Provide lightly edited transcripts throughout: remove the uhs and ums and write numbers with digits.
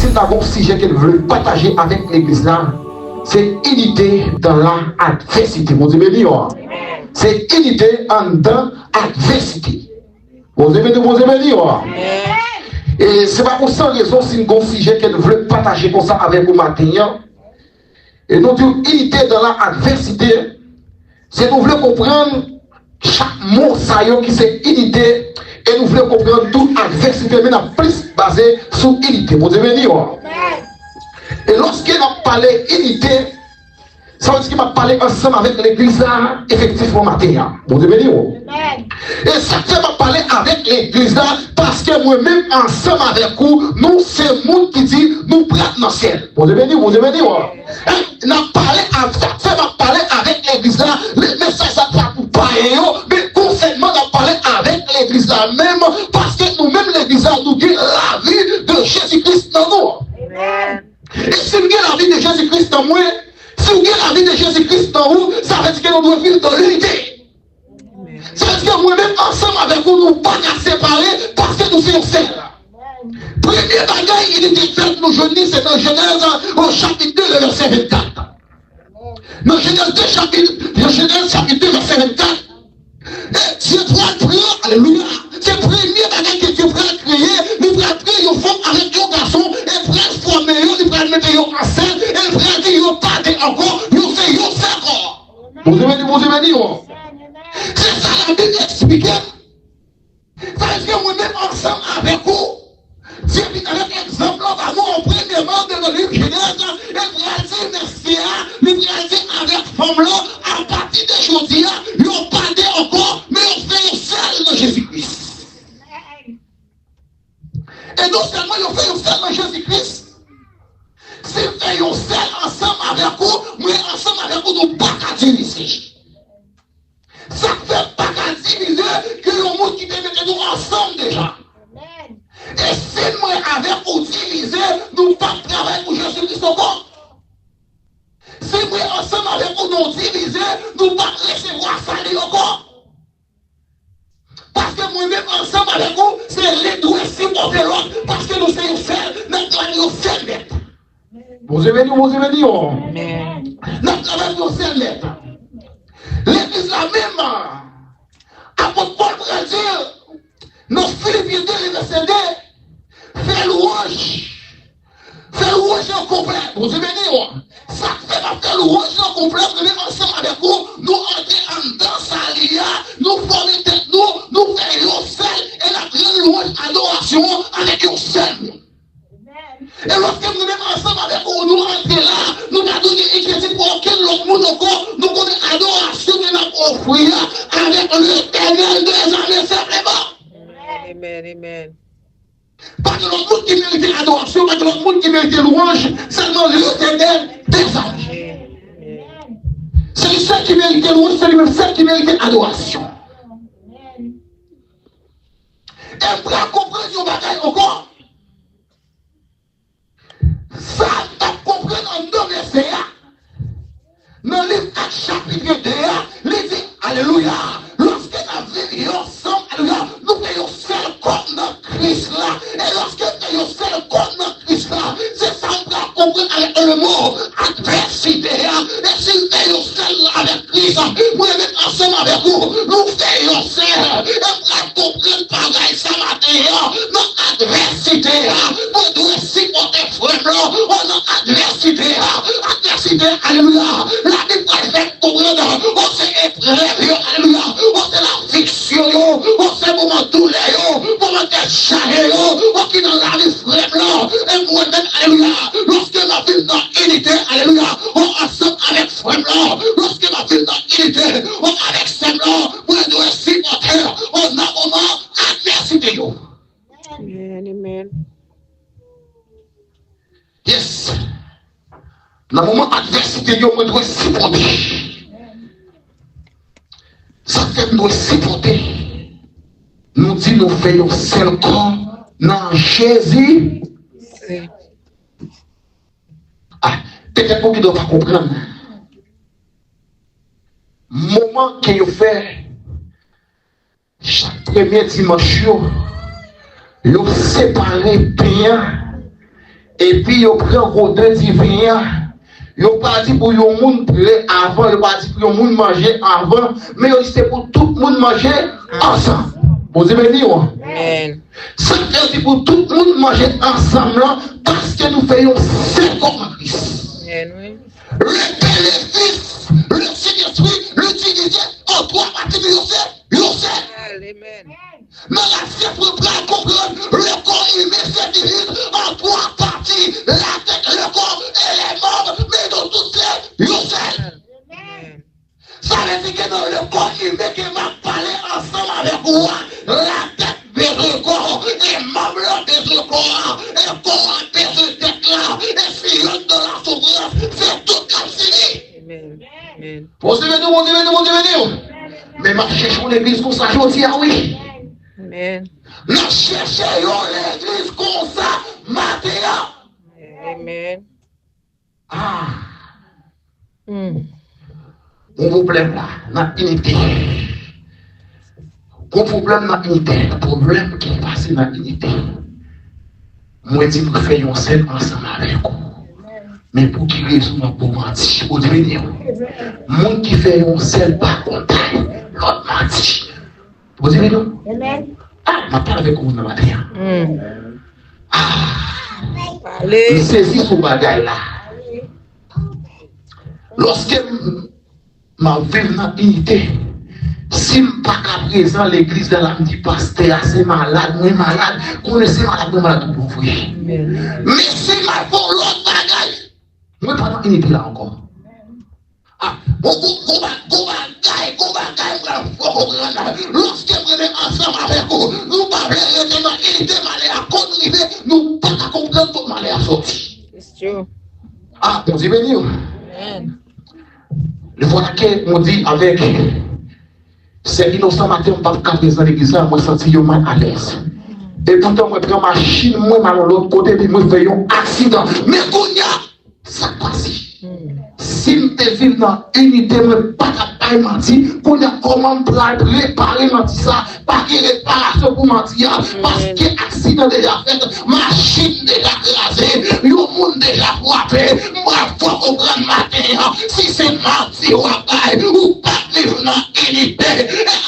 si nous avons un sujet qu'elle veut partager avec l'église là, c'est unité dans l'adversité. Vous avez dit, c'est unité en dans l'adversité. Vous avez dit, et c'est pas pour ça raison si nous avons un sujet qu'elle veut partager comme ça avec vous matin. Et nous disons unité dans l'adversité, c'est nous voulons comprendre chaque mot ça qui c'est unité. Et nous voulons comprendre toute adversité, mais nous plus basé sur unité. Vous avez dit, et lorsqu'il a parlé unité, ça veut dire qu'il m'a parlé ensemble avec l'église là, effectivement, matin. Vous avez dit, et ça fait m'a parler avec l'église là, parce que moi-même, ensemble avec vous, nous, c'est le monde qui dit, nous prêtons dans le ciel. Vous avez dit, n'a parlé avec, ça fait m'a parler avec l'église là, les messages ça va pour parler, mais concernant n'a parlé avec l'église là même, parce que nous-mêmes, l'église là, nous dit la vie de Jésus-Christ dans nous. Amen. Et si nous avons la vie de Jésus-Christ dans moi, si vous avez la vie de Jésus-Christ dans vous, ça veut dire que nous devons vivre dans l'unité. Ça veut dire que moi-même, ensemble avec vous, nous ne pas séparer parce que nous sommes seuls. Premier bagage, il était fait nous jeûner, c'est dans Genèse au chapitre 2, verset 24. Dans Genèse 2, chapitre 2, verset 24. Et Dieu doit prier, alléluia. C'est le premier bagage que Dieu va créer. Il va créer une femme avec un garçon, et va former, il va mettre en scène, et il va dire, pas encore, il fait un encore. Vous avez dit, c'est ça la Bible explique. Ça veut dire moi-même ensemble avec vous. Dieu dit avec exemple, là, nous, en premièrement, dans le livre Genèse, il va dire merci, il va dire avec femme là, à partir d'aujourd'hui, ils n'ont pas dit encore, mais on fait un seul de Jésus-Christ. Et non seulement ils ont fait un seul de Jésus-Christ, si vous faites un seul ensemble avec vous, mais ensemble avec vous, nous ne pouvons pas diviser. Ça ne fait pas qu'à diviser que le monde qui te mette nous ensemble déjà. Et si nous avec vous diviser, nous ne pouvons pas travailler pour Jésus-Christ encore. Si nous ensemble avec vous nous diviser, nous ne pouvons pas recevoir ça encore. Parce que moi-même ensemble avec vous, c'est les deux supporter l'autre. Parce que nous sommes seuls, nous travaillons seuls net. Vous avez dit, nous travaillons seuls net. L'église la même, apôtre Paul pourrait dire, nos Philippiens 2, verset 2, fait louange en complet. Vous avez dit, ça fait pas faire louange en complet, vous venez ensemble avec vous, nous entrer en danse à l'IA, nous former tête, nous faisons seul, et la grande louange, adoration avec un seul. Et lorsque nous sommes ensemble avec vous, nous rentrons là, nous avons donné écrit pour aucun autre monde encore, nous avons une adoration que nous avons offert avec l'Éternel des armées simplement. Amen. Pas de l'autre monde qui mérite adoration, pas de l'autre monde qui mérite louange, seulement l'Éternel des armées. C'est le seul qui mérite louange, c'est le seul qui mérite adoration. Et pour comprendre ce bagaille encore, ça, tu as compris dans le verset. Dans le livre 4, chapitre 2, il dit, alléluia, lorsque nous vivons ensemble, alléluia, nous faisons seul corps dans Christ là. Et lorsque nous faisons seul corps dans Christ là, c'est ça qu'on doit comprendre avec le mot adversité. Et si nous faisons seul avec Christ, nous mettons ensemble avec vous, nous faisons seul. Et pour comprendre pareil, ça matin, notre adversité, pour nous supporter frère, on a adversité, alléluia. La Bible fait comprendre, on s'est épreuve, alléluia. On s'est la fiction, on s'est moment douleur, moment de charré, on qui dans la vie frère, et moi-même, alléluia. Lorsque ma vie dans l'unité, alléluia, on ensemble avec frère, lorsque ma vie dans l'unité, on avec semblant, pour nous supporter, on a moment adversité. Amen. Yes. Dans le moment adversité, on doit supporter. Ça fait que nous devons supporter. Nous disons nous faisons seul corps dans Jésus. Peut-être pour qu'ils ne doivent pas comprendre. Moment que vous faites, chaque premier dimanche, vous séparez bien Et puis, ils prennent gros deux divins. Ils ont parti pour yon monde prêt avant, ils ont parti pour yon monde manger avant, mais c'est pour tout le monde manger ensemble. Vous avez dit, Amen. Ça veut dire pour tout le monde manger ensemble parce que nous faisons seul comme Christ. Amen. Le Père, le Fils, le Saint-Esprit, le Trinité, en trois parties de Yosef. Amen. Mais la fièvre pour comprendre le corps humain se divise en trois parties, la tête, le corps et les membres, mais dans tout c'est Yosef. Ça veut dire que dans le corps humain qui m'a parlé ensemble avec moi, la tête baisse le corps, et membres baisse le corps, et corps baisse le tête là, et fillonne de la souffrance, c'est tout comme fini. Amen. Amen. Vous devez nous. Mais ma cherche mon église pour ça, je dis ah oui. Amen. Nous cherchons l'église comme ça, Mathéa. Amen. Ah. Mon problème là, notre unité. Mon problème dans l'unité, le problème qui est passé dans l'unité. Moi, je dis que nous faisons seul ensemble avec vous. Mais pour qui raison pour mentir? Vous devez dire, monde qui fait un seul pas content, l'autre mentir. Vous devez dire, ah, je parle avec vous dans la matin. Ah, je saisis ce bagage là. Lorsque je vis dans l'unité, si je ne suis pas présent à l'église, là, je me dis, pasteur, c'est malade, moi malade, connaissez malade, moi malade pour vous. Mais si je fais l'autre bagage, moi pas dans l'unité là encore. Ah, lorsque vous venez ensemble avec vous, nous ne pouvons pas rester dans l'unité, malais à contribuer, nous ne pouvons pas comprendre comment malais à sortir. It's true. Ah, on dit béni. Amen. Le voilà que on dit avec ces innocents matin, on ne peut pas présenter l'église là, moi senti mal à l'aise. Et pourtant, moi prends ma machine, moi mal de l'autre côté, puis moi fais un accident. Mais Kounia, ça passe. Si je te vis dans l'unité, je ne peux pas mentir, Kounia, comment réparer mentir ça, pas de réparation pour mentir, parce que accident déjà fait, machine déjà crasée, le monde déjà frappé, moi faut comprendre matin, si c'est mentir ou pas vivre dans l'unité,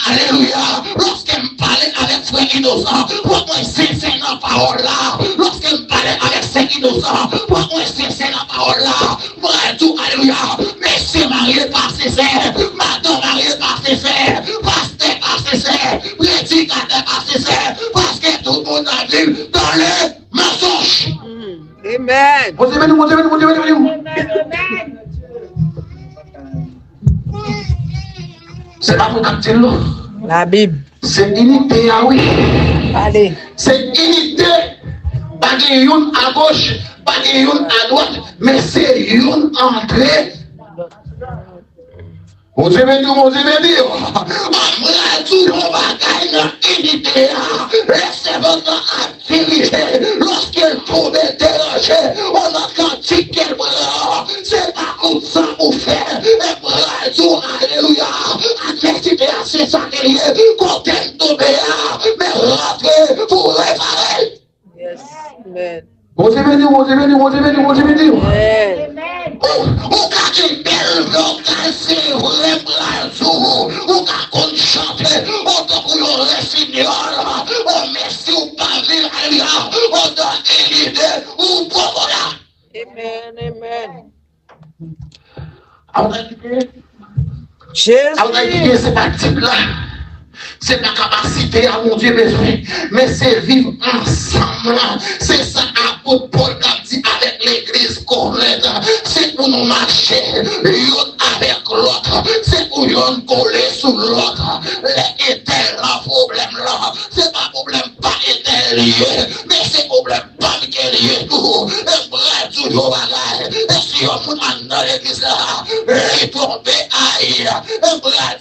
alléluia, lorsque je parlais avec frère innocent, pour moi c'est dans la parole là, lorsque je parlais avec frère innocent, pour moi c'est dans la parole là, moi tout, alléluia, monsieur marié par ses frères, madame marié par ses frères, pasteur par ses frères, prédicateur par ses frères, parce que tout le monde a vu dans le mensonge. Amen. Vous aimez. C'est pas pour capter l'eau. La Bible. C'est unité, ah oui. Allez. C'est unité. Pas de une à gauche, pas de une à droite, mais c'est une entrée. Vous aimez dire. Après tout le bagage dans l'unité, laissez votre activité. Lorsqu'elle tombe dérangée, on a cantique qu'elle bras. C'est pas comme ça qu'on fait. Et bras tout, alléluia. Activité, c'est ça qui est. Quand elle tombe, mais rentrez pour réparer. Yes. Amen. Vous aimez dire. Amen. On a une belle vocal, c'est vrai, bras on a chanter, on doit pour le Seigneur, on merci ou pas vivre, on doit élire ou pas voilà. Amen. On a quitté. Jésus. On a quitté cette activité-là. C'est la capacité à mon Dieu besoin, mais c'est vivre ensemble. C'est ça apôtre Paul a dit avec l'église correcte. C'est pour nous marcher l'un avec l'autre. C'est pour nous coller sur l'autre. Les éternels problèmes là, c'est pas problème pas éternel, mais c'est problème pas lié tout. Et bref, toujours bagaille. Et si on monte dans l'église là, il tombe aïe. Et bref,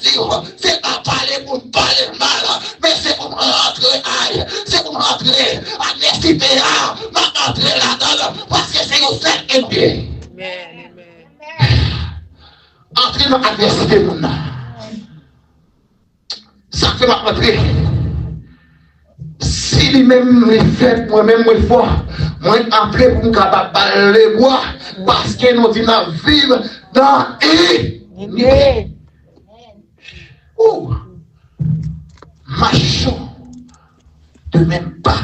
c'est pas parler pour parler mal, mais c'est pour rentrer aïe. C'est pour rentrer à l'université là, ma rentrer là-dedans, parce que c'est au fait et bien. Amen. Entrer dans l'adversité, mon âme. Ça fait ma rentrer. Si lui-même est fait, moi-même, moi fort, Moi, appelé pour nous capables les bois, parce que nous disons vivre dans l'unité. Marchons de même pas.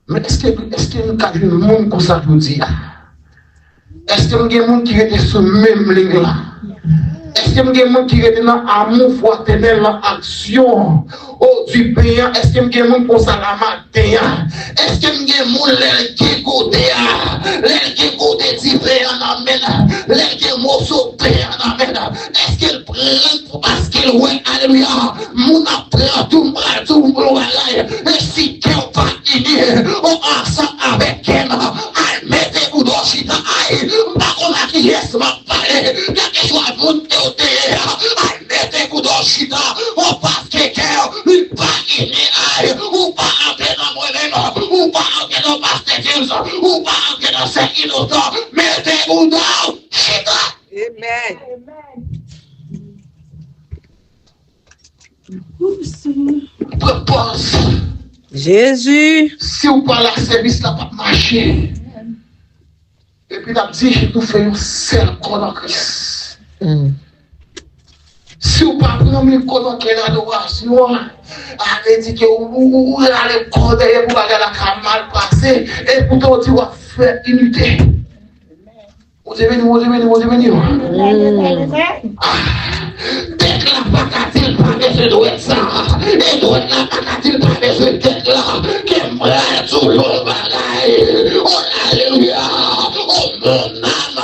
Mais est-ce que nous avons un monde comme ça pour dire? Est-ce que nous avons un monde qui est sur même ligne là? Est-ce que nous avons un monde qui est dans l'amour fraternel, dans l'action du pays? Est-ce que nous avons un monde comme ça la matin? Est-ce que nous avons un monde qui est côté du pays en amène? Les mots sont payés en amène. Est-ce qu'il prend parce qu'il ouais, alléluia, mon apprend tout le monde, et si quelqu'un pas unis, on ensemble avec elle, mettez-vous dans chita, pas qu'on a qui est ma parole, quelque chose à vous mettez-vous dans chita, on passe quelqu'un, il pas unis, ou pas entrer dans moi-même, ou pas entrer dans pasteur, ou pas entrer dans ces innocents, mettez-vous dans chita. Amen. Propose. Jésus. Si vous parlez à service, là pas marcher. Et puis, la dit, nous faisons seul corps en Christ. Si vous parlez de nous, comment qu'elle a l'adoration, allez dire que vous allez corps derrière vous, allez la mal passer, et pourtant, tu vas faire unité. Vous avez venu. Tête là, pas qu'à-t-il pas besoin de être ça. Et doit là, pas qu'à-t-il pas besoin de tête là. Qui me rend tout le bagaille. Oh, alléluia. Oh, mon âme.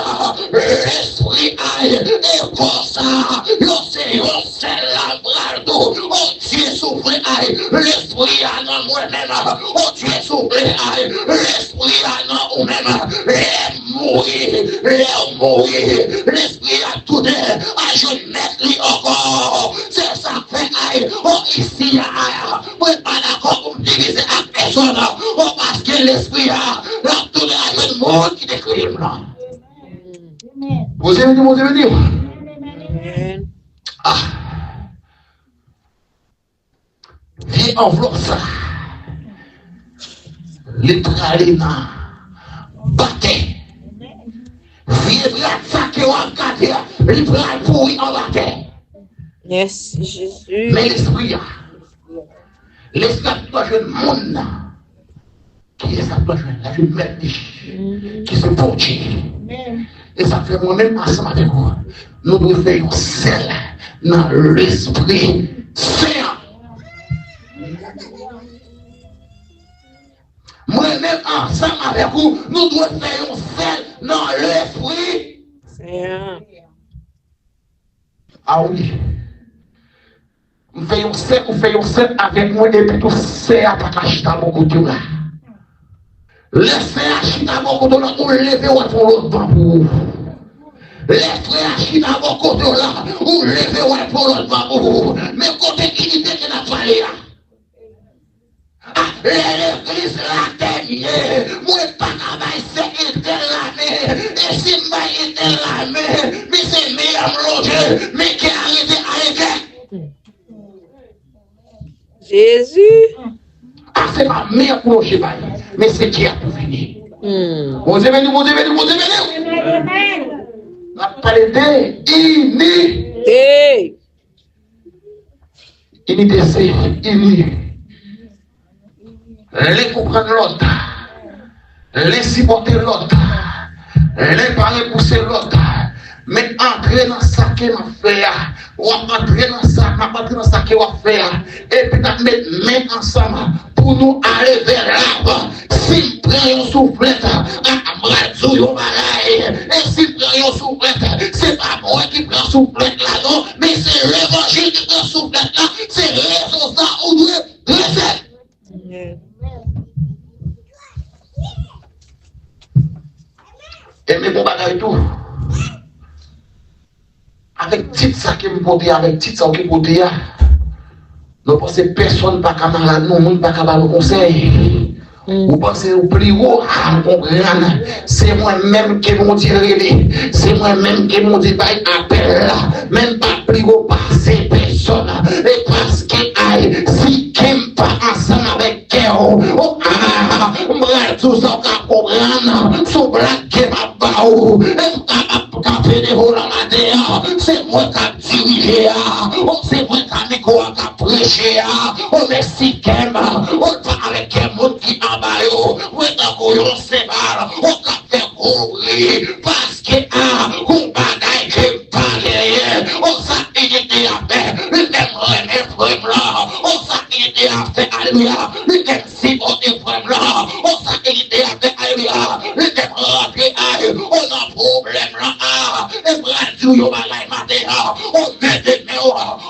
L'esprit aille. Et comme ça, l'océan, c'est la bras d'eau. Oh, Dieu souffle aille. L'esprit a dans moi-même. Oh, Dieu souffle aille. L'esprit a dans vous-même. L'esprit a tout dit. Ah, je mets lui encore. C'est ça fait aïe. Oh, ici, aïe. Vous n'êtes pas d'accord pour me diviser à personne. Oh, parce que l'esprit a tout dit à tout le monde qui décrit là. Vous avez dit. Ah. Viens enveloppe ça. L'étralina. Battez. Viens ça que vous avez l'étral pourri en battez. Yes, Jésus. Mais l'esprit a jeune monde qui est sa la jeune mère qui se porte. Et ça fait moi-même ensemble avec vous. Nous devons faire un sel dans l'esprit saint. Moi-même ensemble avec vous, nous devons faire un sel dans l'esprit saint. Ah oui. Vous faites un set avec moi et puis tout c'est à pas cacher dans mon côté là. Laissez acheter dans mon côté là, ou levez ou pour l'autre banc pour vous. Laissez acheter dans mon côté là, ou levez ou pour l'autre banc pour vous. Mais côté unité qui n'a pas là. L'église la terminée, moi pas travail c'est interlamé, et si moi interlamé, mais c'est meilleur logé, mais qui est arrivé à l'église. Jésus. Ah, c'est ma mère pour le cheval, mais c'est qui a pour finir. Vous avez venu. On a parlé d'unité. Unité, c'est unité. Les comprendre l'autre, les supporter l'autre, les parler pousser l'autre, mais entrer dans ça qu'il va faire, ou entrer dans ça qu'il va faire, et puis mettre main ensemble pour nous aller vers l'arbre. Si nous prenons une soufflette, et si nous prenons une soufflette, c'est pas moi qui prends soufflette là, non, mais c'est l'évangile qui prend soufflette là, c'est raison ça où nous devons. Et mes bons bagages tout. Avec titre ça qui me porte, avec titre ça qui me porte, nous pensons que personne pas camarade, nous, monde pas capable de conseil. Vous pensez au plus haut, c'est moi-même qui m'ont dit relais, c'est moi-même qui m'ont dit appel là, même pas plus haut par ces personnes. Et parce que si qui pas ensemble avec nous avons comprendre, son blague qui m'a baou, et quand fait des rôles dans la terre, c'est moi qui dirige, c'est moi qui micro qui prêche, on mexicain, on parle avec un monde qui en bas, on se parle, on fait courir, parce que on bagaille qui parle, on s'inquiète à faire, on s'inquiète à faire, alléluia, si on est vraiment, on s'inquiète à faire, alléluia, on a problème là, et bravo, yo bagaille matin, on met des mains,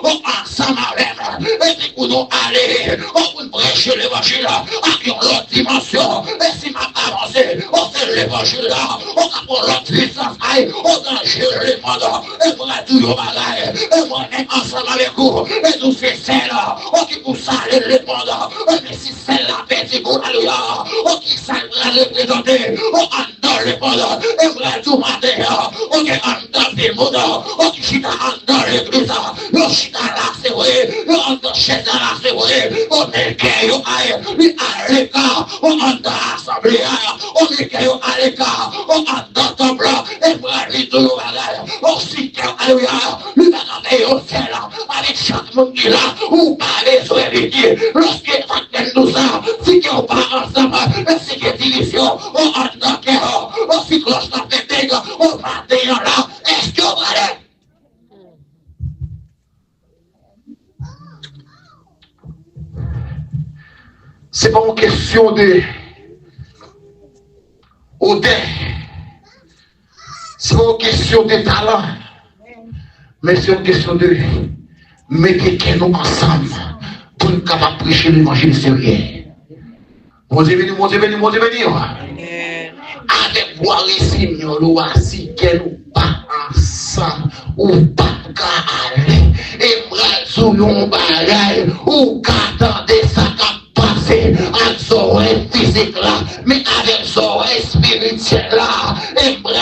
on ensemble avec, et puis on aller, on prêcher l'évangile à une autre dimension, et si m'a avancé, on fait l'évangile là, on a pour l'autre puissance, on a géré le monde, et bravo, yo bagaille, et moi-même ensemble avec vous, et nous c'est celle-là, on qui pour saler le monde, et si celle-là, petit pour alléluia, on qui s'aille représenter, on a dans le monde, et bravo, tout matin, on est en dans le monde, on qui chita dans l'église, on chita là, c'est vrai, on dans chaise là, c'est vrai, on est qu'il aille, à l'écart, on entre dans l'assemblée, on est qu'il à l'écart, on entre dans ton blanc, et moi, les deux bagages, on s'y qu'il alléluia, lui bagaille au ciel, avec chaque monde qui est là, ou pas les souvenirs, lorsqu'il s'appelle tout ça, si qu'on part ensemble, si qu'il y a division, on entre dans le cœur, on s'y cloche dans le pété, on va dire là, est-ce que vous allez? C'est pas une question de odeur, c'est pas une question de talent, mais c'est une question de mettre nous ensemble pour nous capables de prêcher l'évangile sérieux. Mon Dieu béni, mon Dieu béni, mon Dieu béni. Avec voir ici, nous assis que nous pas ensemble, ou pas aller, et bras sous yon bagaille, ou qu'attendez ça passer avec son oreille physique là, mais avec son oreille spirituelle là, et bras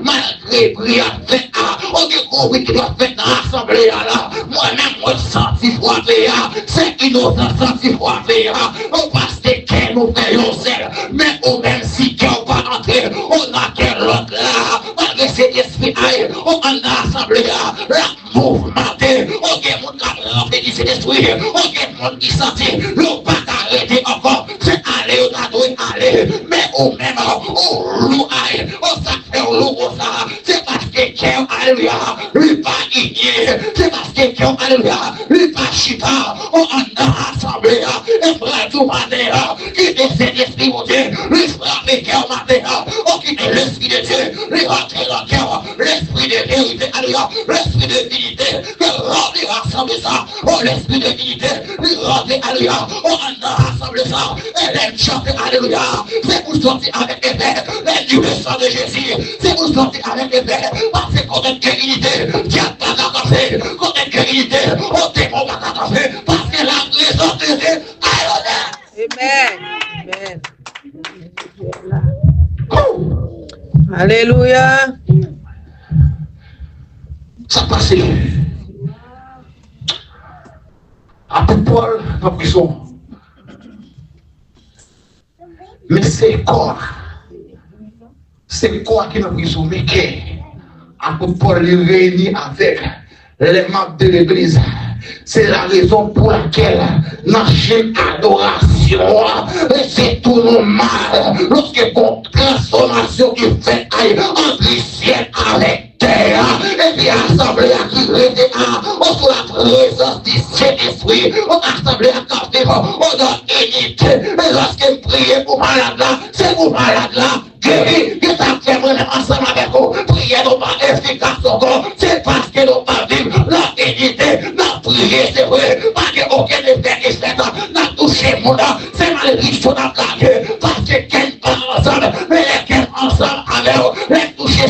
malgré prière fait à, on dit qu'on qui doit faire dans l'assemblée là, moi-même moi senti frappé à, c'est innocent senti frappé à, on passe des quais nous faisons seul, mais au même si qu'on va entrer, on a quel autre là, malgré cet esprit aïe, on a l'assemblée là, la mouvementé, on a mon cap rempli de cet esprit, on a mon qui sentit, l'on pas arrêter encore, c'est aller au tatoué, aller, mais au même, on loue aïe, on s'appelle loue ça, c'est parce que quelqu'un, alléluia, lui pas igné, c'est parce que quelqu'un, alléluia, lui pas chita, on a assemblé, et frère tout matin, qui décide l'esprit de Dieu, lui frappe le cœur matin, on quitte l'esprit de Dieu, lui rentre dans le cœur, l'esprit de vérité, alléluia, l'esprit de dignité, que remplir ensemble ça, oh l'esprit de dignité, lui rentre, alléluia, on a rassemblé ça, et les chanter, alléluia, c'est pour sortir avec épée, les du sang de Jésus, c'est pour sortir avec épée, parce que quand on est unité, Dieu pas qu'à faire, quand on est unité, on démon pas qu'à faire, parce que la présence de Dieu, Amen. Alléluia. Ça passe. Après Paul, dans la prison. Mais c'est quoi? C'est quoi qui est dans la prison? Mais qu'est-ce? Après Paul est réuni avec les membres de l'église. C'est la raison pour laquelle notre adoration, c'est tout normal. Lorsque une transformation qui fait entre ciel avec terre, et puis assemblée à qui rêver on sous la présence du Saint-Esprit, on assemblée à capter, on donne unité. Et lorsque priez pour malade là, c'est pour malade là. Guéri, que ça fait vraiment ensemble avec vous. Priez non pas efficace encore. C'est parce que nous pas vivre la unité. La prière, c'est vrai. Parce que aucun effet qui fait n'a touché mon âme. C'est malgré ce qu'on a gagné. Parce que quelqu'un ensemble, mais lesquels ensemble avec vous, les toucher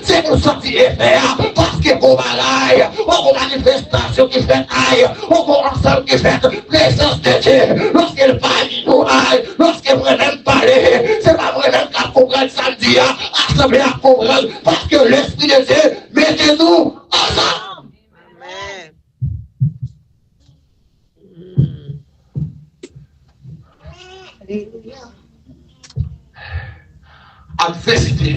c'est pour sortir effet. Parce que qu'on balaye, on manifestation qui fait aïe, on ensemble qui fait présence de Dieu. Lorsqu'elle parle, nous aïe. Lorsqu'elle vraiment parle, c'est pas vraiment qu'à comprendre samedi, assemblée à comprendre, parce que l'Esprit de Dieu, mettez-nous ensemble. Amen. adversité,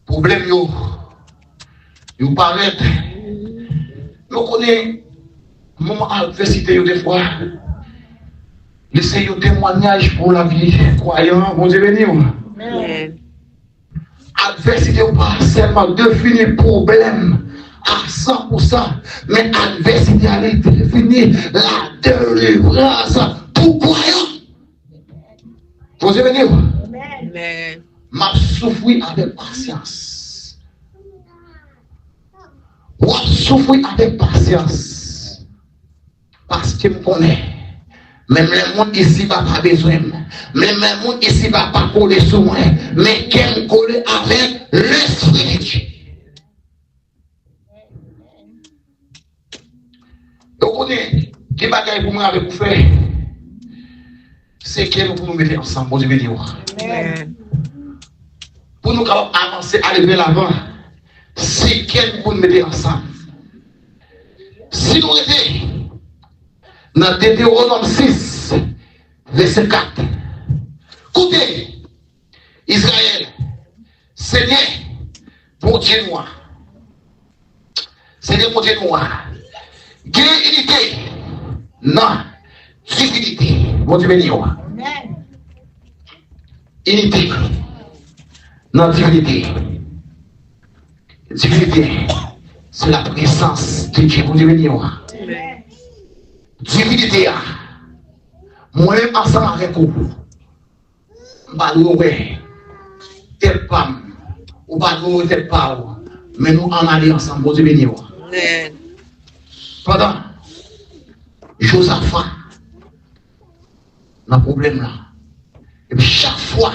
problème yo paraît, nous connaissons moment adversité des fois. Laissez un témoignage pour la vie croyant, bon Dieu béni. Amen. Adversité ou pas seulement définir problème à 100%, mais adversité à définir la délivrance pour croyant. Bon Dieu béni. Amen. M'a souffrir avec patience. Ou souffrir avec patience. Parce que je connais. Même le monde ici va pas besoin. Même le monde ici va pas coller sur moi. Mais qu'elle colle avec l'esprit de Dieu. Vous connaissez, qui bagaille pour moi avec vous faire? C'est qu'elle pour nous mettre ensemble. Bon Dieu béni. Amen. Pour nous avancer, aller vers l'avant, c'est qu'elle pour nous mettre ensemble. Si nous étions dans Deutéronome 6, verset 4. Écoutez, Israël, Seigneur, mon Dieu noir. Seigneur, mon Dieu noir. Unité, non, divinité. Mon Dieu béni. Unité, non, divinité. Divinité, c'est la présence de Dieu. Mon Dieu béni. Divinité, moi-même ensemble avec vous, tête pas, ou pas tête pas, mais nous en allons ensemble, bon Dieu béni. Amen. Pendant Josaphat, dans le problème là, et puis chaque fois,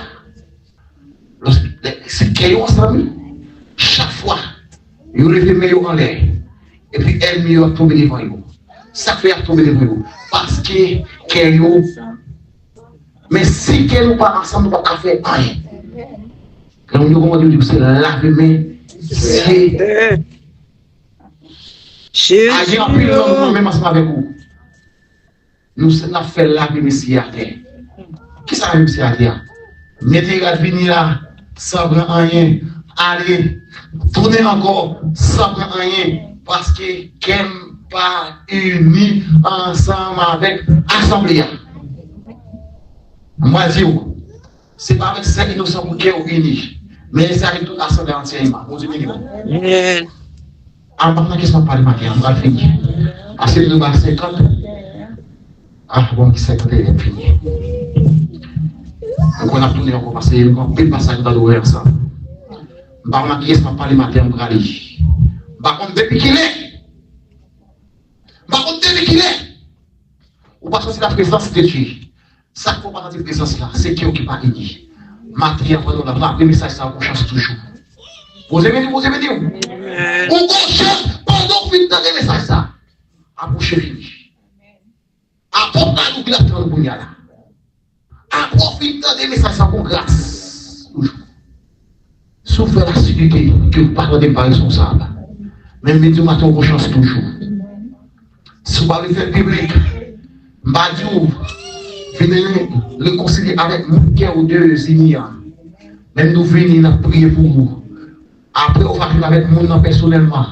c'est qu'il y a ensemble, chaque fois, il lève meilleur en l'air, et puis elle meilleur tombe devant vous. Ça fait tomber devant vous. Parce que mais si qu'elle nous pas ensemble, nous ne pouvons pas faire rien. Quand nous demandons, c'est laver main, c'est. Jésus. Même ensemble avec vous. Nous avons fait laver main à terre. Qui ça laver main à terre? Mettez la venir là, sans prendre rien. Allez, tournez encore, sans prendre rien. Parce que qu'elle pas unis ensemble avec l'Assemblée. Moi, je dis, ce n'est pas avec ces innocents qui sont unis, mais c'est avec toute l'Assemblée entièrement. Amen. En parlant de question par le matin, on va finir. Parce que nous avons 50. Ah, bon, 50 est fini. Donc, on a tourné encore parce qu'il y a un peu passage dans l'horaire ensemble. Par contre, question par le matin, on va aller. Par contre, depuis qu'il est. Par contre, dès qu'il est, ou parce que c'est la présence de Dieu. Ça ne faut pas dire présence là, c'est qui pas dit. Matériel, le message, ça vous chance toujours. Vous aimez dire, vous aimez dire. Ou chance, pendant que vous avez le message ça, approchez fini. Apportez-nous la trente pour là. Approchez des messages ça pour grâce. Toujours. Souffrez la sécurité que vous parlez pas responsable. Même midi matin, vous chance toujours. Si vous avez fait public, Badiou, venez réconcilier avec nous, qui ou deux ignants. Même nous venons prier pour vous. Après, on va prier avec nous personnellement.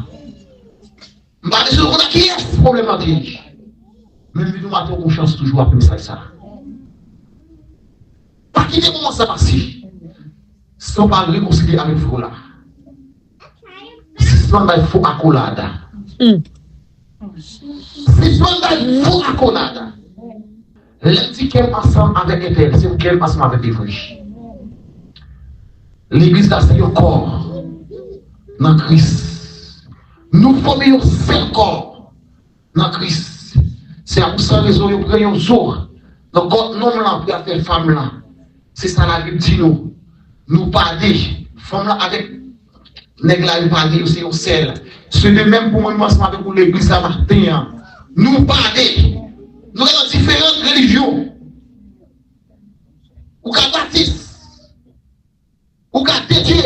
Badiou, on a qui est problématique. Même si nous avons confiance toujours après ça. Pas quitter comment ça passe. Si on va réconcilier avec vous là. Si on va faire accolade. Si on a fou accolade, l'éthique qu'elle ensemble avec elle, c'est qu'elle ensemble avec l'évangile. L'église là, c'est un corps dans Christ. Nous formons un seul corps dans Christ. C'est à vous ça raison, vous prenez un jour. Donc, non, là, pour faire femme là. C'est ça la Bible dit nous. Nous parlons, femme là avec nègre là, nous parlons, c'est un sel. C'est de même pour moi, ensemble avec l'église à matin. Nous parlons. Nous avons différentes religions. Ou qu'à baptiste. Ou qu'à Dieu.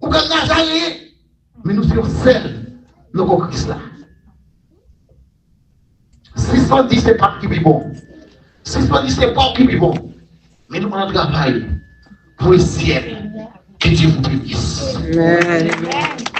Ou qu'à Nazaré. Mais nous sommes seuls. Nous sommes Christ là. 610 c'est pas qui est bon. 610 c'est pas qui est bon. Mais nous allons travailler pour le ciel. Que Dieu vous bénisse. Amen.